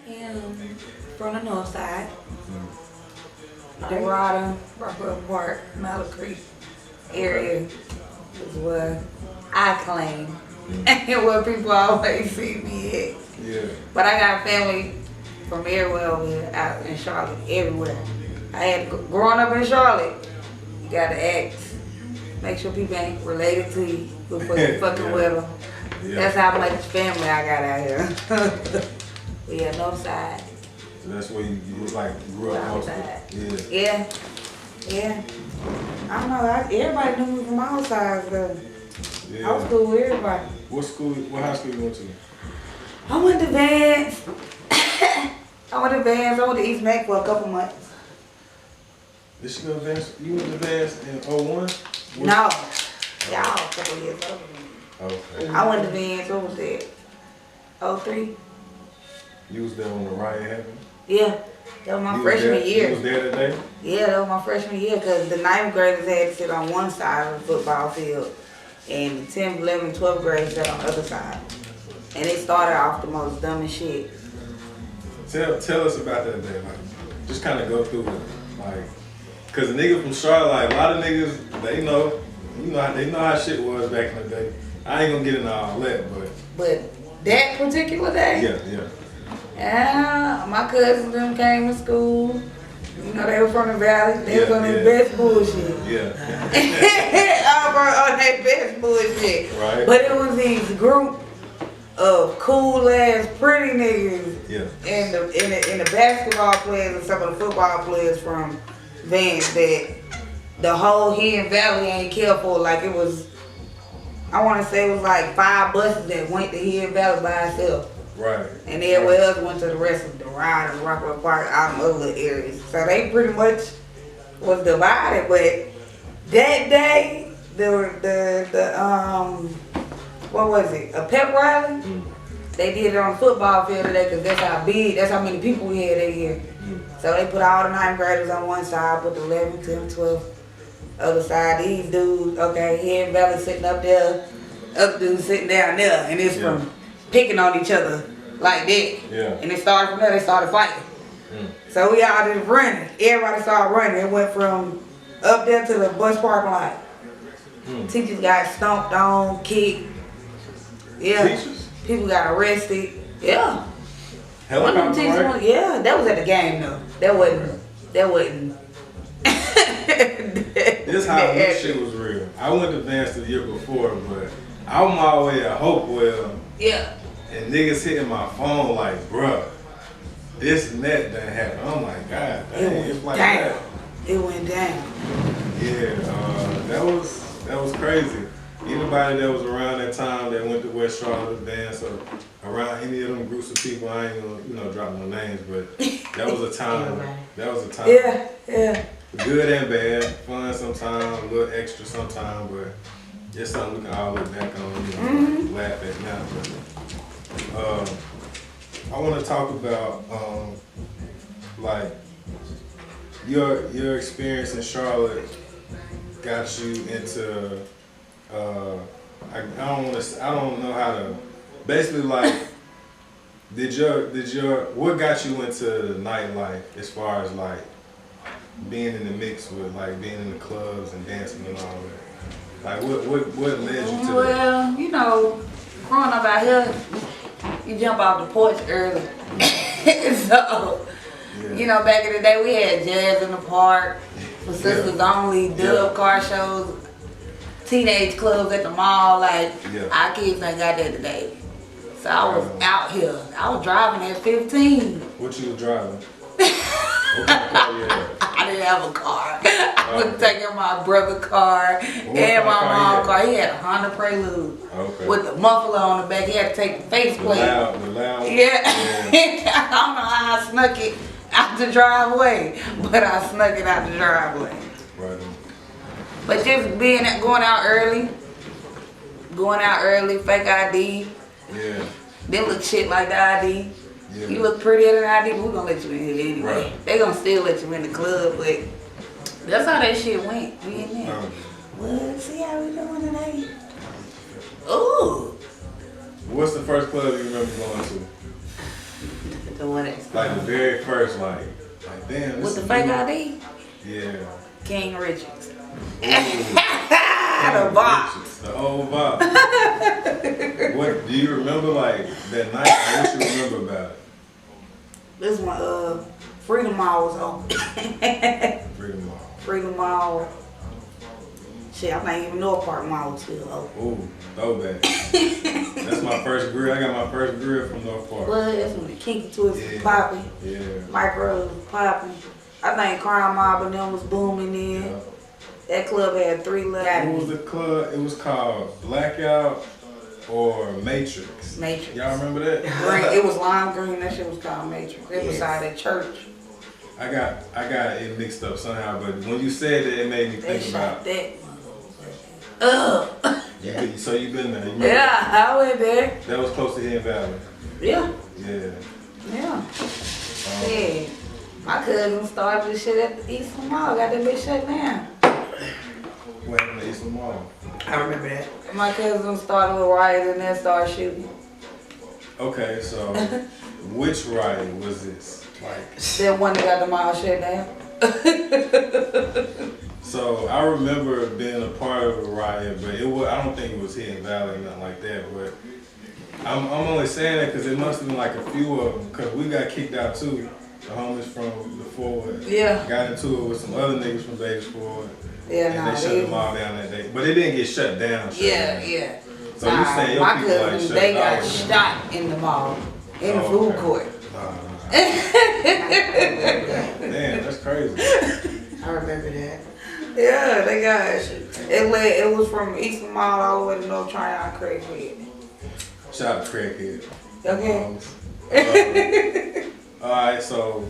am from the north side. Dorada, Rockville Park, Mallet Creek area is where I claim and where people always see me at. Yeah. But I got family from everywhere over here, out in Charlotte, everywhere. I had growing up in Charlotte, you gotta act, make sure people ain't related to you before you fucking with them. Yeah. That's how much family I got out here. But yeah, north side. So that's where you like grew up most of it. Yeah. Yeah. I don't know, everybody knew me from all sides though. Yeah. I was cool with everybody. What high school you went to? I went to Vance. I went to East Mac for a couple months. Did she go to Vance? You went to Vance in 01? No. Y'all a couple years older than me. Okay. I went to Vance, what was that? 03? You was there when the riot happened? Yeah. That was my freshman year. You was there that day? Yeah, that was my freshman year because the 9th graders had to sit on one side of the football field and the 10th, 11th, 12th graders sat on the other side. And they started off the most dumbest shit. Tell us about that day. Like, just kind of go through it. Like, cause the nigga from Charlotte, like a lot of niggas, they know how shit was back in the day. I ain't gonna get into all that, But that particular day? Yeah. Yeah, my cousins them came to school. You know, they were from the valley. They was on their best bullshit. Yeah. on their best bullshit. Right. But it was these group of cool ass pretty niggas. Yeah. And the basketball players and some of the football players from Vance that the whole Hidden Valley ain't care for. Like it was, I want to say it was like 5 buses that went to Hidden Valley by itself. Right. And everywhere else went to the rest of the ride and Rockville Park, out in other little areas. So they pretty much was divided. But that day, what was it? A pep rally. They did it on the football field today because that's how many people we had that year. So they put all the 9th graders on one side, put the 11th, 10th, 12th other side. These dudes, okay, Hidden Valley sitting up there, other dudes sitting down there, and it's from picking on each other like that. Yeah. And it started from there, they started fighting. So we all just running. Everybody started running. It went from up there to the bus parking lot. Teachers got stomped on, kicked. Yeah. Teachers? People got arrested. Yeah. One of them teachers, Right? yeah, that was at the game though. That wasn't. This how this shit was real. I went to Vance the year before, but I'm on my way at Hopewell. Yeah. And niggas hitting my phone like, bruh, this and that done happened. I'm like, God damn, it's like that. It went down. Yeah, that was crazy. Anybody that was around that time that went to West Charlotte, Vance, or around any of them groups of people, I ain't gonna drop no names, but that was a time. That was a time. Yeah. Good and bad, fun sometimes, a little extra sometimes, but it's something we can all look back on, laugh at now. But, I want to talk about like your experience in Charlotte got you into I don't know how to basically like what got you into nightlife as far as like being in the mix with like being in the clubs and dancing and all that? Like what led you to that? Well, you know, growing up out here, you jump off the porch early. So, you know, back in the day we had jazz in the park, for sisters only, dub car shows, teenage clubs at the mall. Like, our kids ain't got that today. So I was out here. I was driving at 15. What you was driving? What kind of car you had? I didn't have a car. I was taking my brother's car and my mom's car. He had a Honda Prelude with the muffler on the back. He had to take the faceplate. The loud. Yeah. I don't know how I snuck it out the driveway, but I snuck it out the driveway. Right. But just going out early, fake ID. Yeah. They look shit like the ID. Yeah. You look prettier than ID, but we're gonna let you in here anyway. Right. They gonna still let you in the club, but that's how that shit went. We in there. Well, see how we doing today? Ooh. What's the first club you remember going to? The one Like the very first, like damn. with the fake ID? Yeah. King Richards. The box. The old box. What do you remember like that night? What you remember about it? This one, Freedom Mall was on. Freedom Mall. Freedom Mall. Shit, I don't even know a Park Mall was still open. Ooh, throwback. That's my first grill. I got my first grill from North Park. Well, that's when the Kinky Twist was popping. Yeah. Micro was popping. I think Crime Mob and them was booming then. Yeah. That club had 3 levels. What was the club? It was called Blackout or Matrix. Matrix. Y'all remember that? Green. It was lime green. That shit was called Matrix. It was beside that church. I got it mixed up somehow, but when you said it, it made me think about that. Ugh. So you been there? You remember Yeah, I went there. that was close to Hidden Valley. Yeah. Yeah. Yeah. Yeah. My cousin started this shit at the Eastern Mall. Got that bitch shut down. What happened to Eastern Mall? I remember that. My cousin started with riots and then started shooting. Okay, so which riot was this? Like That one that got the mall shut down. So I remember being a part of a riot, but I don't think it was Hidden Valley or nothing like that. But I'm only saying that because it must have been like a few of them, because we got kicked out too. The homies from the Forward got into it with some other niggas from Vegas Forward. Yeah, and they shut the mall down that day. But it didn't get shut down. Yeah. So you saying your my people like cousins, shut they down? got shot in the mall, in the food court. Damn, that's crazy. I remember that. Yeah, they got it was from Eastern Mall all the way to North Tryon Craighead. Shout out to Craighead. Okay. Alright, so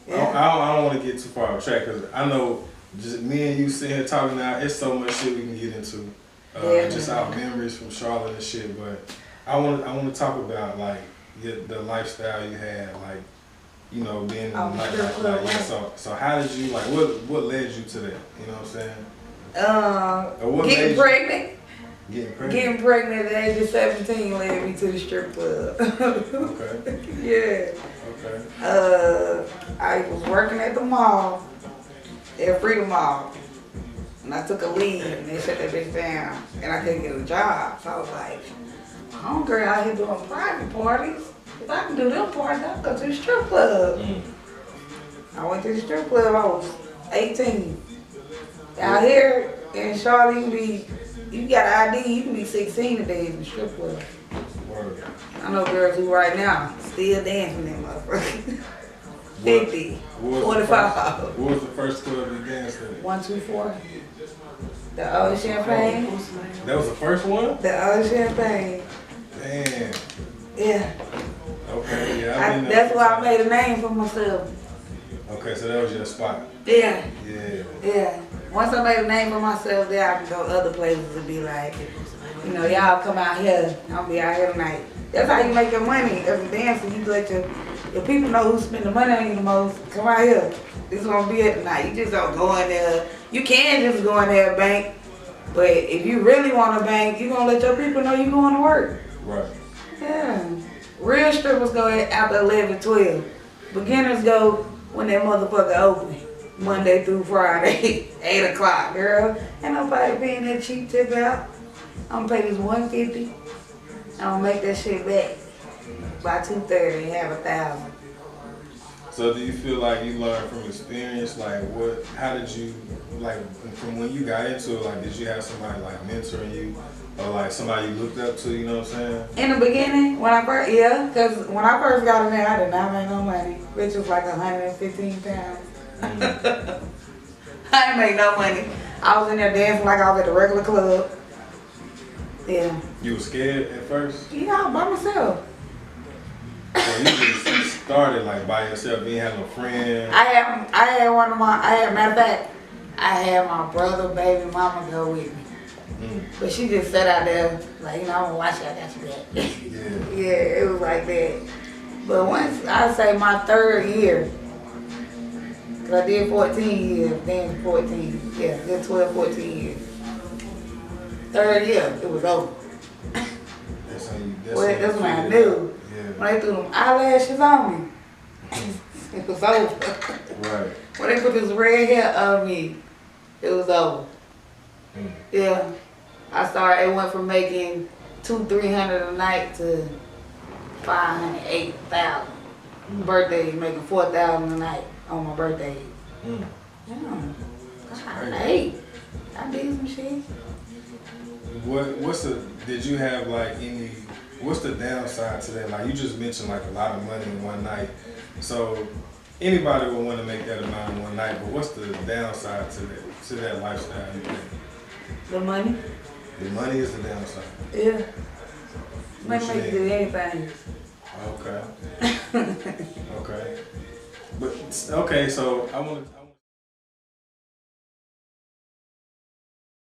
I don't want to get too far off track because I know just me and you sitting here talking now, it's so much shit we can get into. Just our memories from Charlotte and shit, but I want to talk about like the lifestyle you had, like, you know, being in the nightlife. So how did you, like, what led you to that? You know what I'm saying? Getting pregnant. Getting pregnant at the age of 17 led me to the strip club. Okay. Yeah. Okay. I was working at the mall, at Freedom Mall, and I took a leave and they shut that bitch down, and I couldn't get a job. So I was like, I'm girl out here doing private parties. If I can do them parties, I'll go to the strip club. I went to the strip club, I was 18. Out here in Charlotte, you got an ID, you can be 16 today in the strip club. Word. I know girls who right now still dancing that motherfucker. 50, 45. What was the first club you danced at? 124. The old champagne. That was the first one? The old champagne. Damn. Yeah. Okay, yeah. That's why I made a name for myself. Okay, so that was your spot. Yeah. Yeah. Once I made a name for myself, then I can go other places and be like, you know, y'all come out here. I'll be out here tonight. That's how you make your money as a dancer. You let your people know who spend the money on you the most. Come out here. This is gonna be it tonight. You just don't go in there. You can just go in there and bank, but if you really want to bank, you gonna let your people know you going to work. Right. Yeah. Real strippers go after 11, 12. Beginners go when that motherfucker open. Monday through Friday, 8 o'clock, girl. Ain't nobody paying that cheap tip out. I'm gonna pay this $150. I'm gonna make that shit back by 2:30 and have 1,000. So do you feel like you learned from experience? Like how did you, like from when you got into it, like did you have somebody like mentoring you? Or like somebody you looked up to, you know what I'm saying? In the beginning, because when I first got in there, I did not make no money, which was like 115 pounds. I didn't make no money. I was in there dancing like I was at the regular club. Yeah. You were scared at first? Yeah, by myself. So you just started like by yourself, you didn't have no friends? Matter of fact, I had my brother, baby mama go with me. But she just sat out there, like, you know, I'm gonna watch you, I got you back. Yeah, it was like that. But once, I say my 3rd year, because I did 14 years, then 14, yeah, did 12, 14 years. 3rd year, it was over. That's when I knew. When they threw them eyelashes on me, it was over. Right. When they put this red hair on me, it was over. Mm. Yeah. It went from making $200-300 a night to 500-8,000. Birthdays making 4,000 a night on my birthday. Mm. Yeah. Hey, I did some shit. Did you have like what's the downside to that? Like you just mentioned like a lot of money in one night. So anybody would want to make that amount in one night, but what's the downside to that lifestyle you think? The money? The money is the downside. Yeah. Money make you do anything. Okay. Okay. But okay, so I want to